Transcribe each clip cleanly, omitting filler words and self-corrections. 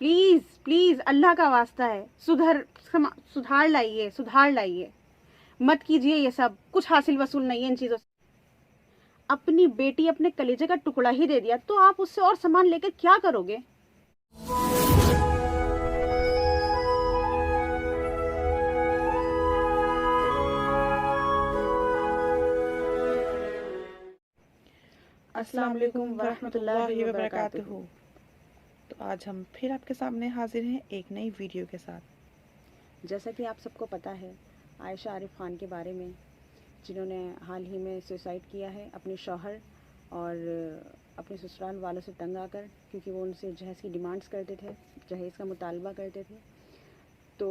Please please अल्लाह का वास्ता है, सुधार लाइए, सुधार लाइए। मत कीजिए ये सब, कुछ हासिल वसूल नहीं है इन चीजों से। अपनी बेटी अपने कलेजे का टुकड़ा ही दे दिया तो आप उससे और सामान लेकर क्या करोगे? अस्सलाम वालेकुम वरहमतुल्लाहि वबरकातुहू। तो आज हम फिर आपके सामने हाजिर हैं एक नई वीडियो के साथ। जैसा कि आप सबको पता है आयशा आरिफ खान के बारे में, जिन्होंने हाल ही में सुसाइड किया है अपने शौहर और अपने ससुराल वालों से तंग आकर, क्योंकि वो उनसे जहेज़ की डिमांड्स करते थे, जहेज़ का मुतालबा करते थे। तो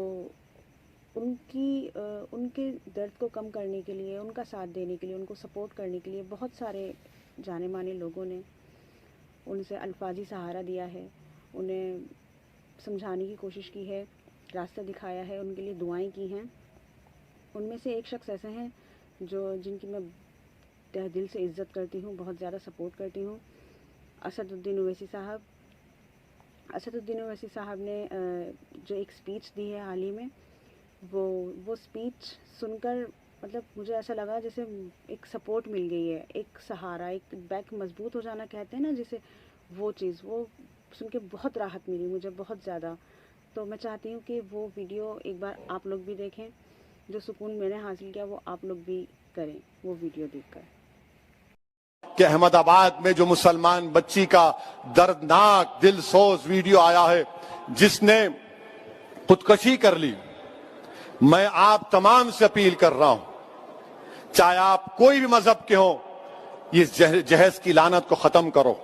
उनके दर्द को कम करने के लिए, उनका साथ देने के लिए, उनको सपोर्ट करने के लिए बहुत सारे जाने माने लोगों ने उनसे अल्फाजी सहारा दिया है, उन्हें समझाने की कोशिश की है, रास्ता दिखाया है, उनके लिए दुआएं की हैं। उनमें से एक शख्स ऐसे हैं जिनकी मैं तहे दिल से इज़्ज़त करती हूँ, बहुत ज़्यादा सपोर्ट करती हूँ, असदुद्दीन ओवैसी साहब। असदुद्दीन ओवैसी साहब ने जो एक स्पीच दी है हाल ही में, वो स्पीच सुनकर मतलब मुझे ऐसा लगा जैसे एक सपोर्ट मिल गई है, एक सहारा, एक बैक मजबूत हो जाना कहते हैं ना, जिसे वो चीज़, वो सुन के बहुत राहत मिली मुझे, बहुत ज़्यादा। तो मैं चाहती हूँ कि वो वीडियो एक बार आप लोग भी देखें, जो सुकून मैंने हासिल किया वो आप लोग भी करें वो वीडियो देखकर। कि अहमदाबाद में जो मुसलमान बच्ची का दर्दनाक दिलसोज वीडियो आया है जिसने खुदकशी कर ली, मैं आप तमाम से अपील कर रहा हूं, चाहे आप कोई भी मजहब के हो, ये जहेज की लानत को खत्म करो,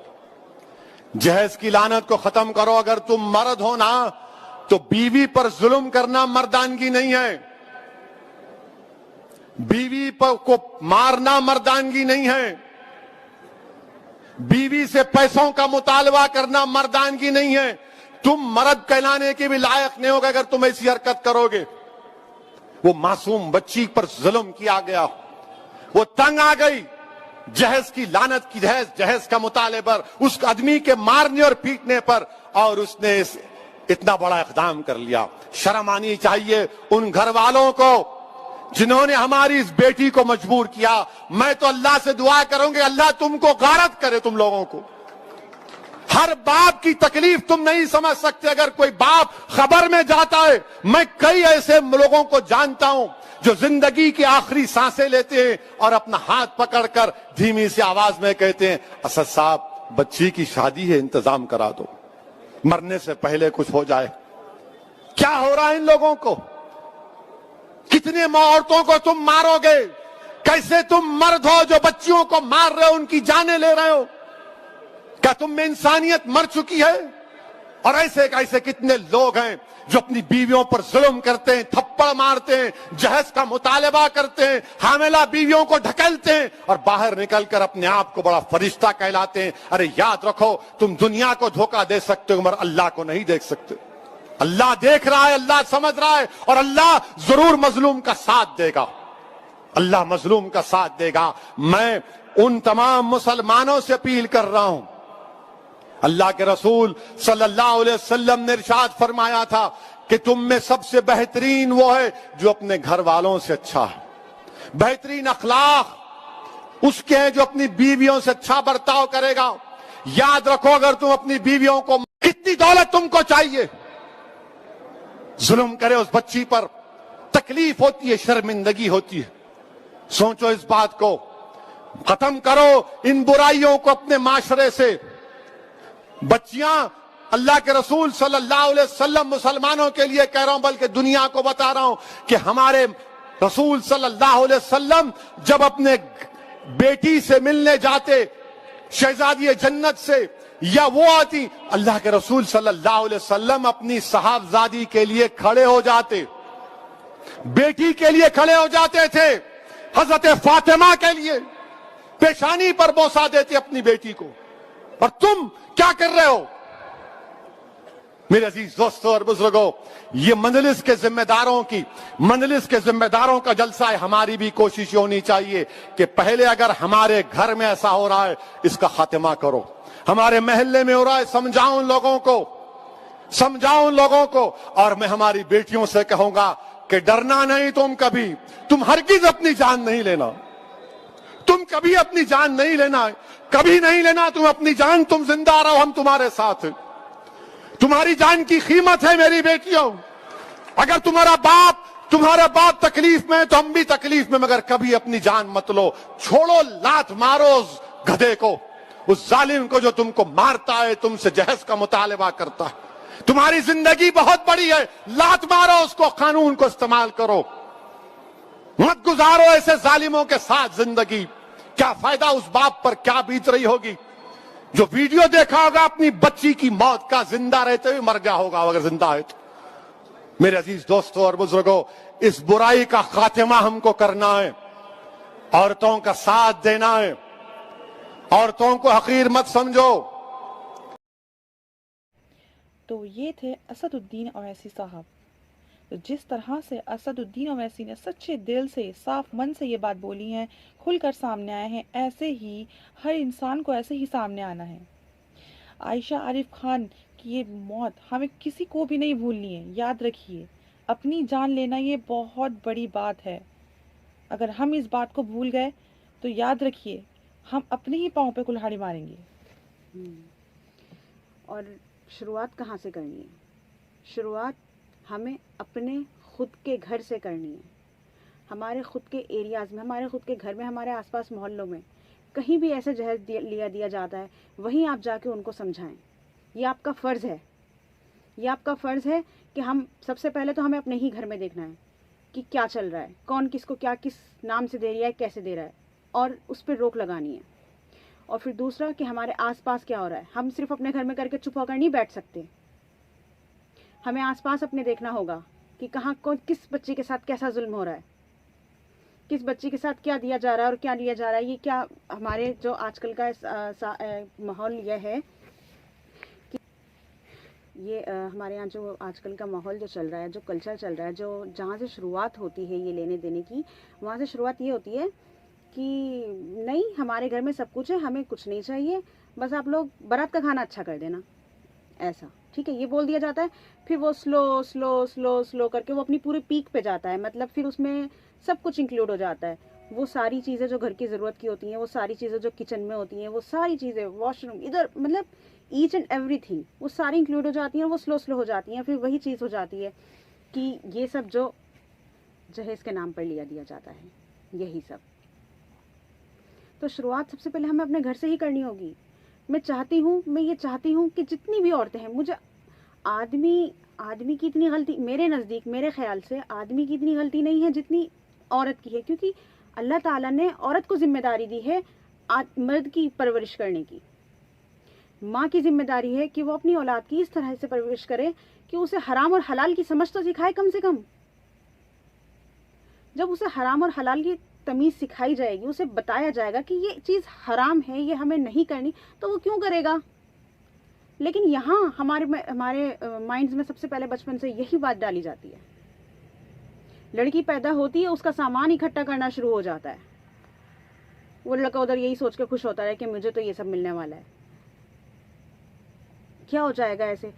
जहेज की लानत को खत्म करो। अगर तुम मर्द हो ना तो बीवी पर जुल्म करना मर्दानगी नहीं है, बीवी पर को मारना मर्दानगी नहीं है, बीवी से पैसों का मुतालबा करना मर्दानगी नहीं है। तुम मर्द कहलाने के भी लायक नहीं होगे अगर तुम ऐसी हरकत करोगे। वो मासूम बच्ची पर जुल्म किया गया, वो तंग आ गई, जहेज की लानत की, जहेज का मुताले पर, उस आदमी के मारने और पीटने पर, और उसने इतना बड़ा इक़दाम कर लिया। शर्म आनी चाहिए उन घर वालों को जिन्होंने हमारी इस बेटी को मजबूर किया। मैं तो अल्लाह से दुआ करूंगी अल्लाह तुमको गारत करे, तुम लोगों को। हर बाप की तकलीफ तुम नहीं समझ सकते अगर कोई बाप खबर में जाता है। मैं कई ऐसे लोगों को जानता हूं जो जिंदगी की आखिरी सांसें लेते हैं और अपना हाथ पकड़कर धीमी सी आवाज में कहते हैं, असद साहब बच्ची की शादी है, इंतजाम करा दो, मरने से पहले कुछ हो जाए। क्या हो रहा है इन लोगों को? कितने औरतों को तुम मारोगे? कैसे तुम मर्द हो जो बच्चियों को मार रहे हो, उनकी जानें ले रहे हो? क्या तुम में इंसानियत मर चुकी है? और ऐसे कितने लोग हैं जो अपनी बीवियों पर जुल्म करते हैं, थप्पड़ मारते हैं, जहेज का मुतालबा करते हैं, हामिला बीवियों को ढकेलते हैं और बाहर निकलकर अपने आप को बड़ा फरिश्ता कहलाते हैं। अरे याद रखो, तुम दुनिया को धोखा दे सकते हो मगर अल्लाह को नहीं देख सकते। अल्लाह देख रहा है, अल्लाह समझ रहा है और अल्लाह जरूर मजलूम का साथ देगा, अल्लाह मजलूम का साथ देगा। मैं उन तमाम मुसलमानों से अपील कर रहा हूं, अल्लाह के रसूल सल्लल्लाहु अलैहि वसल्लम ने इरशाद फरमाया था कि तुम में सबसे बेहतरीन वो है जो अपने घर वालों से अच्छा है। बेहतरीन अखलाक उसके हैं जो अपनी बीवियों से अच्छा बर्ताव करेगा। याद रखो, अगर तुम अपनी बीवियों को, कितनी दौलत तुमको चाहिए, जुल्म करे उस बच्ची पर, तकलीफ होती है, शर्मिंदगी होती है। सोचो इस बात को, खत्म करो इन बुराइयों को अपने माशरे से। बच्चियां, अल्लाह के रसूल सल्लल्लाहु अलैहि वसल्लम मुसलमानों के लिए कह रहा हूं, बल्कि दुनिया को बता रहा हूं कि हमारे रसूल सल्लल्लाहु अलैहि वसल्लम जब अपने बेटी से मिलने जाते, शहजादी जन्नत से, या वो आती, अल्लाह के रसूल सल्लल्लाहु अलैहि वसल्लम अपनी साहबजादी के लिए खड़े हो जाते, बेटी के लिए खड़े हो जाते थे। हजरत फातिमा के लिए पेशानी पर बोसा देते अपनी बेटी को। और तुम क्या कर रहे हो? मेरे अजीज दोस्तों और बुजुर्गों, ये मंजलिस के जिम्मेदारों का जलसा है। हमारी भी कोशिश होनी चाहिए कि पहले अगर हमारे घर में ऐसा हो रहा है, इसका खात्मा करो। हमारे महल्ले में हो रहा है, समझाओ उन लोगों को। समझाओ उन लोगों को। और मैं हमारी बेटियों से कहूंगा कि डरना नहीं तुम कभी, तुम हरगिज अपनी जान नहीं लेना, तुम कभी अपनी जान नहीं लेना, कभी नहीं लेना तुम अपनी जान। तुम जिंदा रहो, हम तुम्हारे साथ हैं। तुम्हारी जान की कीमत है मेरी बेटियों। अगर तुम्हारा बाप तकलीफ में है तो हम भी तकलीफ में, मगर कभी अपनी जान मत लो। छोड़ो, लात मारो उस गधे को, उस जालिम को जो तुमको मारता है, तुमसे जहज का मुतालबा करता है। तुम्हारी जिंदगी बहुत बड़ी है, लात मारो उसको, कानून को इस्तेमाल करो, मत गुजारो ऐसे जालिमों के साथ जिंदगी। क्या फायदा उस बाप पर क्या बीत रही होगी जो वीडियो देखा होगा अपनी बच्ची की मौत का, जिंदा रहते हुए मर गया होगा अगर जिंदा है तो। मेरे अजीज दोस्तों और बुजुर्गों, इस बुराई का खात्मा हमको करना है, औरतों का साथ देना है, औरतों को हकीर मत समझो। तो ये थे असदुद्दीन ओवैसी साहब। तो जिस तरह से असदुद्दीन ओवैसी ने सच्चे दिल से, साफ मन से ये बात बोली है, खुलकर सामने आए हैं, ऐसे ही हर इंसान को ऐसे ही सामने आना है। आयशा आरिफ खान की ये मौत हमें किसी को भी नहीं भूलनी है। याद रखिए, अपनी जान लेना ये बहुत बड़ी बात है। अगर हम इस बात को भूल गए तो याद रखिए हम अपने ही पाँव पे कुल्हाड़ी मारेंगे। और शुरुआत कहाँ से करनी है? शुरुआत हमें अपने खुद के घर से करनी है। हमारे खुद के एरियाज़ में, हमारे खुद के घर में, हमारे आसपास मोहल्लों में कहीं भी ऐसे जहज दिया जाता है, वहीं आप जाके उनको समझाएं। ये आपका फ़र्ज़ है, ये आपका फ़र्ज़ है कि हम सबसे पहले तो हमें अपने ही घर में देखना है कि क्या चल रहा है, कौन किसको क्या किस नाम से दे रहा है, कैसे दे रहा है, और उस पर रोक लगानी है। और फिर दूसरा कि हमारे आसपास क्या हो रहा है। हम सिर्फ अपने घर में करके चुप होकर नहीं बैठ सकते, हमें आसपास अपने देखना होगा कि कहाँ कौन किस बच्चे के साथ कैसा जुल्म हो रहा है, किस बच्चे के साथ क्या दिया जा रहा है और क्या लिया जा रहा है। ये क्या हमारे जो आजकल का माहौल यह है कि ये हमारे यहाँ जो आजकल का माहौल जो चल रहा है, जो कल्चर चल रहा है, जो जहाँ से शुरुआत होती है ये लेने देने की, वहाँ से शुरुआत ये होती है कि नहीं हमारे घर में सब कुछ है, हमें कुछ नहीं चाहिए, बस आप लोग बारात का खाना अच्छा कर देना, ऐसा ठीक है, ये बोल दिया जाता है। फिर वो स्लो स्लो स्लो स्लो करके वो अपनी पूरी पीक पे जाता है, मतलब फिर उसमें सब कुछ इंक्लूड हो जाता है। वो सारी चीज़ें जो घर की ज़रूरत की होती हैं, वो सारी चीज़ें जो किचन में होती हैं, वो सारी चीज़ें, वॉशरूम, इधर, मतलब ईच एंड एवरीथिंग, वो सारी इंक्लूड हो जाती हैं। वो स्लो स्लो हो जाती हैं। फिर वही चीज़ हो जाती है कि ये सब जो जहेज के नाम पर दिया जाता है, यही सब। तो शुरुआत सबसे पहले हमें अपने घर से ही करनी होगी। मैं ये चाहती हूँ कि जितनी भी औरतें हैं, मुझे आदमी की इतनी गलती, मेरे नज़दीक, मेरे ख्याल से आदमी की इतनी गलती नहीं है जितनी औरत की है, क्योंकि अल्लाह ताला ने औरत को जिम्मेदारी दी है मर्द की परवरिश करने की। माँ की जिम्मेदारी है कि वो अपनी औलाद की इस तरह से परवरिश करे कि उसे हराम और हलाल की समझ तो सिखाए कम से कम। जब उसे हराम और हलाल की तमीज़ सिखाई जाएगी, उसे बताया जाएगा कि ये चीज़ हराम है, ये हमें नहीं करनी, तो वो क्यों करेगा। लेकिन यहाँ हमारे माइंड्स में सबसे पहले बचपन से यही बात डाली जाती है। लड़की पैदा होती है, उसका सामान इकट्ठा करना शुरू हो जाता है। वो लड़का उधर यही सोच के खुश होता है कि मुझे तो ये सब मिलने वाला है। क्या हो जाएगा ऐसे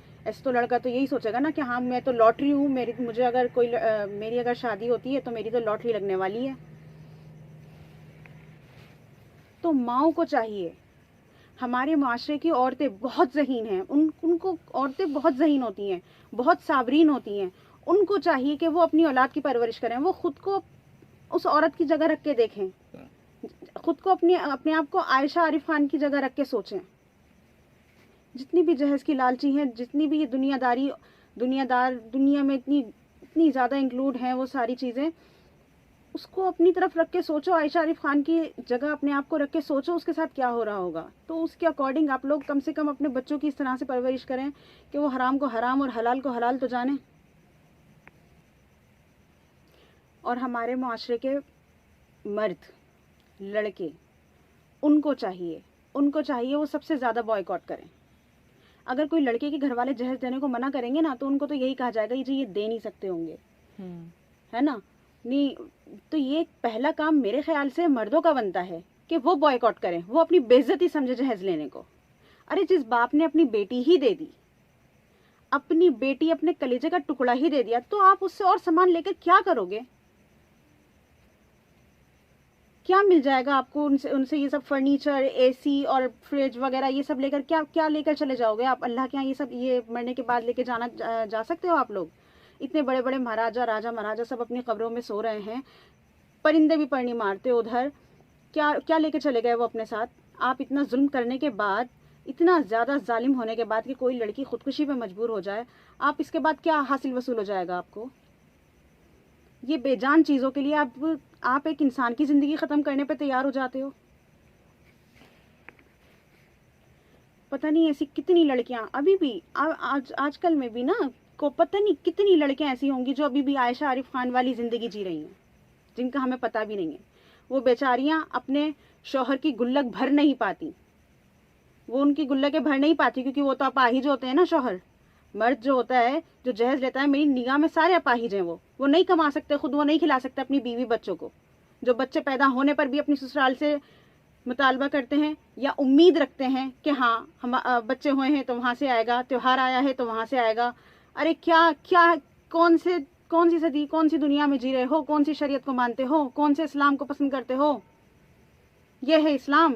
तो लड़का तो यही सोचेगा ना कि हाँ मैं तो लॉटरी हूँ, मेरी अगर शादी होती है तो मेरी तो लॉटरी लगने वाली है। तो माओं को चाहिए, हमारे माशरे की औरतें बहुत ज़हीन हैं, उनको औरतें बहुत ज़हीन होती हैं, बहुत साबरीन होती हैं। उनको चाहिए कि वो अपनी औलाद की परवरिश करें। वो खुद को उस औरत की जगह रख के देखें, खुद को अपने आप को आयशा आरिफ खान की जगह रख के सोचें। जितनी भी जहेज की लालची हैं, जितनी भी ये दुनिया में इतनी ज़्यादा इंक्लूड हैं वो सारी चीज़ें, उसको अपनी तरफ रख के सोचो। आयशा आरिफ खान की जगह अपने आप को रख के सोचो उसके साथ क्या हो रहा होगा। तो उसके अकॉर्डिंग आप लोग कम से कम अपने बच्चों की इस तरह से परवरिश करें कि वो हराम को हराम और हलाल को हलाल तो जाने। और हमारे माशरे के मर्द, लड़के, उनको चाहिए वो सबसे ज़्यादा बॉयकॉट करें। अगर कोई लड़के के घर वाले जहेज देने को मना करेंगे ना, तो उनको तो यही कहा जाएगा ये दे नहीं सकते होंगे, है ना। नहीं तो ये पहला काम मेरे ख्याल से मर्दों का बनता है कि वो बॉयकॉट करें, वो अपनी बेइज्जती समझे जहेज लेने को। अरे जिस बाप ने अपनी बेटी ही दे दी, अपनी बेटी अपने कलेजे का टुकड़ा ही दे दिया, तो आप उससे और सामान लेकर क्या करोगे? क्या मिल जाएगा आपको उनसे? उनसे ये सब फर्नीचर, एसी और फ्रिज वगैरह ये सब लेकर क्या लेकर चले जाओगे आप अल्लाह के यहाँ? ये सब ये मरने के बाद लेके जा सकते हो आप लोग? इतने बड़े बड़े महाराजा, राजा महाराजा सब अपनी कब्रों में सो रहे हैं, परिंदे भी पर नहीं मारते उधर, क्या लेके चले गए वो अपने साथ? आप इतना जुल्म करने के बाद, इतना ज़्यादा जालिम होने के बाद कि कोई लड़की खुदकुशी पे मजबूर हो जाए, आप इसके बाद क्या हासिल वसूल हो जाएगा आपको? ये बेजान चीज़ों के लिए आप एक इंसान की ज़िंदगी ख़त्म करने पे तैयार हो जाते हो। पता नहीं ऐसी कितनी लड़कियां अभी भी आजकल में भी ना, को पता नहीं कितनी लड़कियां ऐसी होंगी जो अभी भी आयशा आरिफ खान वाली ज़िंदगी जी रही हैं, जिनका हमें पता भी नहीं है। वो बेचारियां अपने शौहर की गुल्लक भर नहीं पाती, वो उनकी गुल्लकें भर नहीं पाती, क्योंकि वो तो अपाहिज होते हैं ना। शौहर मर्द जो होता है, जो जहेज लेता है, मेरी निगाह में सारे अपाहिज हैं। वो नहीं कमा सकते, खुद वो नहीं खिला सकते अपनी बीवी बच्चों को। जो बच्चे पैदा होने पर भी अपनी ससुराल से मुतालबा करते हैं या उम्मीद रखते हैं कि हाँ हम बच्चे हुए हैं तो वहाँ से आएगा, त्योहार आया है तो वहाँ से आएगा। अरे क्या कौन सी सदी, कौन सी दुनिया में जी रहे हो? कौन सी शरीयत को मानते हो? कौन से इस्लाम को पसंद करते हो? ये है इस्लाम?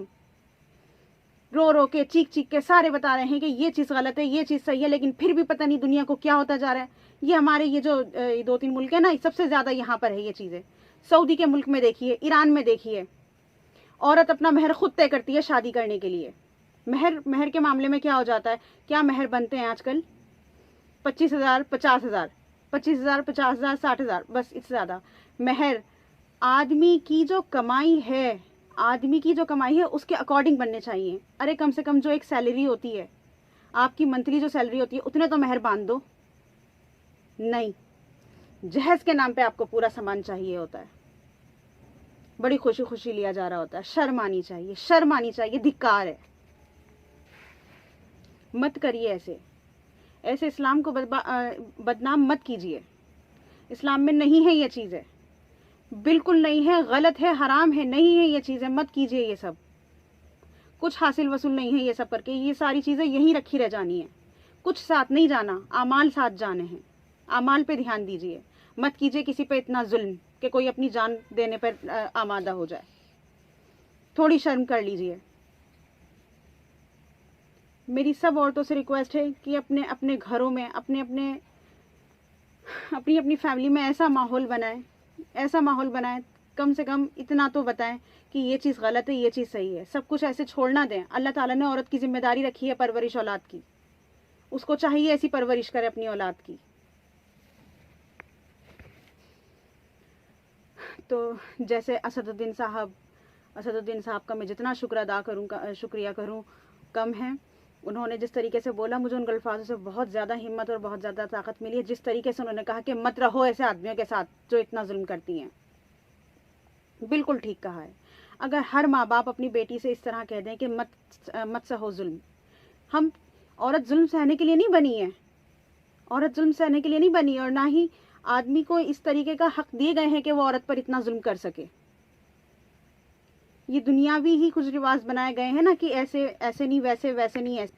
रो रो के, चीख चीख के सारे बता रहे हैं कि ये चीज़ गलत है, ये चीज़ सही है, लेकिन फिर भी पता नहीं दुनिया को क्या होता जा रहा है। ये हमारे ये जो 2-3 मुल्क है ना, सबसे ज़्यादा यहाँ पर है ये चीज़ें। सऊदी के मुल्क में देखिए, ईरान में देखिए, औरत अपना महर खुद तय करती है शादी करने के लिए। महर के मामले में क्या हो जाता है? क्या महर बनते हैं आजकल? 25,000, 50,000, 25,000, 50,000, 60,000, बस इससे ज़्यादा महर। आदमी की जो कमाई है उसके अकॉर्डिंग बनने चाहिए। अरे कम से कम जो एक सैलरी होती है, आपकी मंथली जो सैलरी होती है, उतने तो महर बांध दो। नहीं, जहेज के नाम पे आपको पूरा सामान चाहिए होता है, बड़ी खुशी खुशी लिया जा रहा होता है। शर्म आनी चाहिए, धिक्कार है। मत करिए ऐसे इस्लाम को बदनाम मत कीजिए। इस्लाम में नहीं है ये चीज़ें, बिल्कुल नहीं है, गलत है, हराम है, नहीं है ये चीज़ें, मत कीजिए ये सब। कुछ हासिल वसूल नहीं है ये सब करके, ये सारी चीज़ें यहीं रखी रह जानी है। कुछ साथ नहीं जाना, आमाल साथ जाने हैं। आमाल पे ध्यान दीजिए, मत कीजिए किसी पे इतना जुल्म कि कोई अपनी जान देने पर आमादा हो जाए। थोड़ी शर्म कर लीजिए। मेरी सब औरतों से रिक्वेस्ट है कि अपने अपने घरों में, अपनी अपनी फैमिली में ऐसा माहौल बनाएं, कम से कम इतना तो बताएं कि ये चीज़ गलत है, ये चीज़ सही है। सब कुछ ऐसे छोड़ना दें। अल्लाह ताला ने औरत की जिम्मेदारी रखी है परवरिश औलाद की, उसको चाहिए ऐसी परवरिश करे अपनी औलाद की। तो जैसे असदुद्दीन साहब का मैं जितना शुक्रिया करूँ कम है। उन्होंने जिस तरीके से बोला, मुझे उन अल्फाजों से बहुत ज़्यादा हिम्मत और बहुत ज़्यादा ताकत मिली है। जिस तरीके से उन्होंने कहा कि मत रहो ऐसे आदमियों के साथ जो इतना जुल्म करती हैं, बिल्कुल ठीक कहा है। अगर हर माँ बाप अपनी बेटी से इस तरह कह दें कि मत सहो जुल्म। औरत जुल्म सहने के लिए नहीं बनी है, और ना ही आदमी को इस तरीके का हक दिए गए हैं कि वो औरत पर इतना जुल्म कर सके। ये दुनियावी ही कुछ रिवाज बनाए गए हैं ना कि ऐसे नहीं, वैसे नहीं, ऐसे।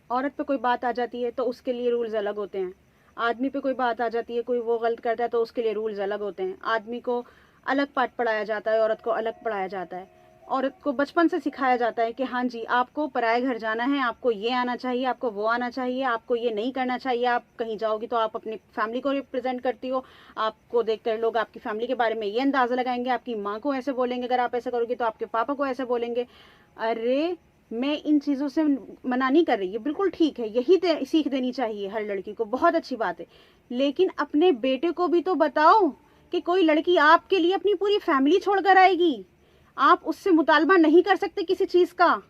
औरत पे कोई बात आ जाती है तो उसके लिए रूल्स अलग होते हैं। आदमी पे कोई बात आ जाती है, कोई वो गलत करता है तो उसके लिए रूल्स अलग होते हैं। आदमी को अलग पाठ पढ़ाया जाता है, औरत को अलग पढ़ाया जाता है। औरत को बचपन से सिखाया जाता है कि हाँ जी, आपको पराए घर जाना है, आपको ये आना चाहिए, आपको वो आना चाहिए, आपको ये नहीं करना चाहिए। आप कहीं जाओगी तो आप अपनी फैमिली को रिप्रेजेंट करती हो, आपको देखकर लोग आपकी फैमिली के बारे में ये अंदाज़ा लगाएंगे, आपकी माँ को ऐसे बोलेंगे, अगर आप ऐसे करोगे तो आपके पापा को ऐसे बोलेंगे। अरे मैं इन चीज़ों से मना नहीं कर रही, ये बिल्कुल ठीक है, यही सीख देनी चाहिए हर लड़की को, बहुत अच्छी बात है। लेकिन अपने बेटे को भी तो बताओ कि कोई लड़की आपके लिए अपनी पूरी फैमिली छोड़कर आएगी, आप उससे मुतालबा नहीं कर सकते किसी चीज़ का।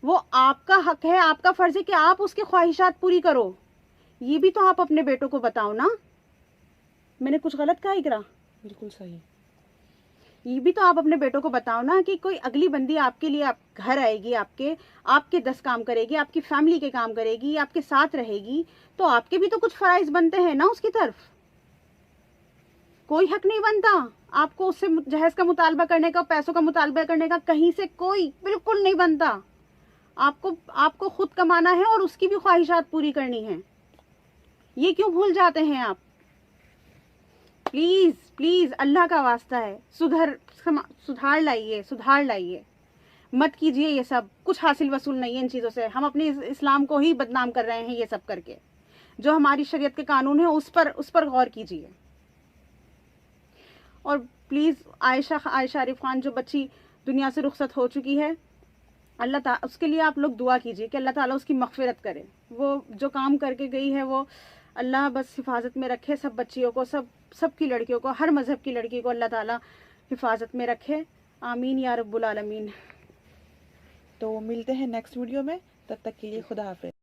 वो आपका हक है, आपका फ़र्ज़ है कि आप उसकी ख्वाहिशात पूरी करो। ये भी तो आप अपने बेटों को बताओ ना। मैंने कुछ गलत कहा इकरा? बिल्कुल सही। ये भी तो आप अपने बेटों को बताओ ना कि कोई अगली बंदी आपके लिए आप घर आएगी, आपके 10 काम करेगी, आपकी फैमिली के काम करेगी, आपके साथ रहेगी, तो आपके भी तो कुछ फ़राइज़ बनते हैं ना उसकी तरफ। कोई हक नहीं बनता आपको उससे जहेज का मुतालबा करने का, पैसों का मुतालबा करने का, कहीं से कोई बिल्कुल नहीं बनता। आपको खुद कमाना है और उसकी भी ख्वाहिशात पूरी करनी है। ये क्यों भूल जाते हैं आप? प्लीज प्लीज अल्लाह का वास्ता है, सुधार लाइए, मत कीजिए ये सब। कुछ हासिल वसूल नहीं है इन चीज़ों से। हम अपने इस्लाम को ही बदनाम कर रहे हैं ये सब करके। जो हमारी शरीयत के कानून है उस पर गौर कीजिए। और प्लीज़ आयशा आरिफ खान जो बच्ची दुनिया से रुखसत हो चुकी है, अल्लाह ताला उसके लिए आप लोग दुआ कीजिए कि अल्लाह ताला उसकी मग़फ़िरत करे। वो जो काम करके गई है वो अल्लाह बस हिफाजत में रखे सब बच्चियों को, सब की लड़कियों को, हर मज़हब की लड़की को अल्लाह ताला हिफाजत में रखे। आमीन या रब्बुल आलमीन। तो मिलते हैं नेक्स्ट वीडियो में, तब तक के लिए खुदा हाफ़िज़।